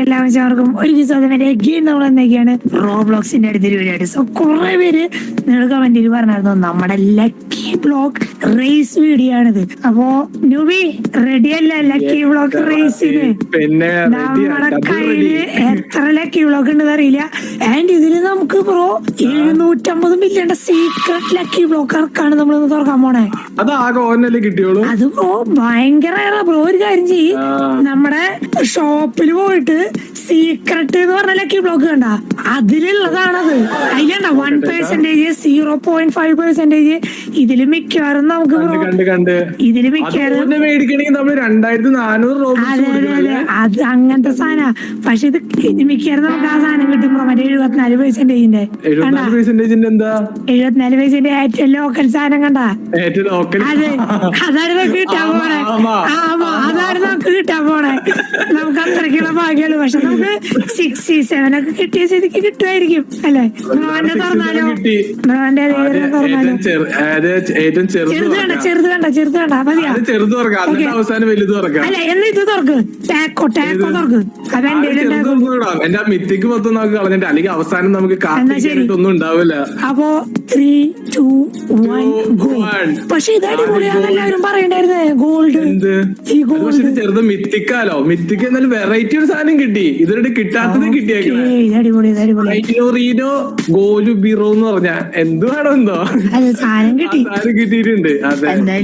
എല്ലാവർക്കും ഒരു ദിവസം നമ്മൾ എന്തൊക്കെയാണ് റോബ്ലോക്സിന്റെ അടുത്തൊരു വീഡിയോ. സോ കുറെ പേര് നിങ്ങൾ കമന്റിൽ പറഞ്ഞായിരുന്നു നമ്മുടെ ലക്കി ബ്ലോക്ക് റേസ് വീഡിയോ ആണിത്. അപ്പോ ന്യൂബി റെഡി അല്ല ലക്കി ബ്ലോക്ക് റേസിന്? നമ്മുടെ കയ്യില് എത്ര ലക്കി ബ്ലോക്ക് ഉണ്ടെന്ന് അറിയില്ല. ആൻഡ് ഇതില് നമുക്ക് ബ്രോ 750 മില്യന്റെ സീക്രട്ട് ലക്കി ബ്ലോക്കാണ് നമ്മൾ തുറക്കാൻ പോണേ. അത് ബ്രോ ഭയങ്കര ബ്രോ. ഒരു കാര്യം ചെയ്യ്, നമ്മുടെ ഷോപ്പിൽ പോയിട്ട് സീക്രട്ട് എന്ന് പറഞ്ഞ ലക്കി ബ്ലോക്ക് കണ്ട അതിലുള്ളതാണത്. അതിലുണ്ട 1%, 0.5%. ഇതില് മിക്കവാറും നമുക്ക് ഇതില് മിക്കവാറും അത് അങ്ങനത്തെ സാധന. പക്ഷെ ഇത് മിക്കവാറും നമുക്ക് ആ സാധനം കിട്ടും മറ്റേ 74%. 74% ഏറ്റവും ലോക്കൽ സാധനം കണ്ട അതാണ് നമുക്ക് കിട്ടാൻ പോണേ. അതാണ് നമുക്ക് കിട്ടാൻ പോണേ. നമുക്ക് അത്രയ്ക്കുള്ള ഭാഗ്യമുള്ളൂ. പക്ഷെ നമുക്ക് 67 ഒക്കെ കിട്ടിയ സ്ഥിതിക്ക് കിട്ടുമായിരിക്കും അല്ലെ? ബ്രോന്റെ തുറന്നാലോ? ബ്രോന്റെ തുറന്നാലോ? ചെറുത് വേണ്ട മതിയാ. അല്ല എന്നാ ഇത് തുറക്ക്. ടാക്കോ തുറക്ക്. എന്റെ മിത്തിക്ക് മൊത്തം നമുക്ക് കളഞ്ഞിട്ട് അല്ലെങ്കിൽ അവസാനം നമുക്ക് ഒന്നും ഉണ്ടാവില്ല. അപ്പോ 3, 2, 1 ഗോ. പക്ഷെ ഇത് അടിപൊളിയാണെന്ന് എല്ലാവരും പറയണ്ടായിരുന്നേ. ഗോൾഡ് ചെറുത് മിത്തിക്കാലോ. മിത്തിക്ക് എന്നാലും വെറൈറ്റി ഒരു സാധനം കിട്ടി. ഇതൊരു കിട്ടാത്തത് കിട്ടിയേക്കോ ഗോലു ബിറോ എന്ന് പറഞ്ഞ എന്തുവാണോ എന്തോ സാധനം കിട്ടിയിട്ടുണ്ട്. കിട്ടിയിട്ടുണ്ട്. അതെ.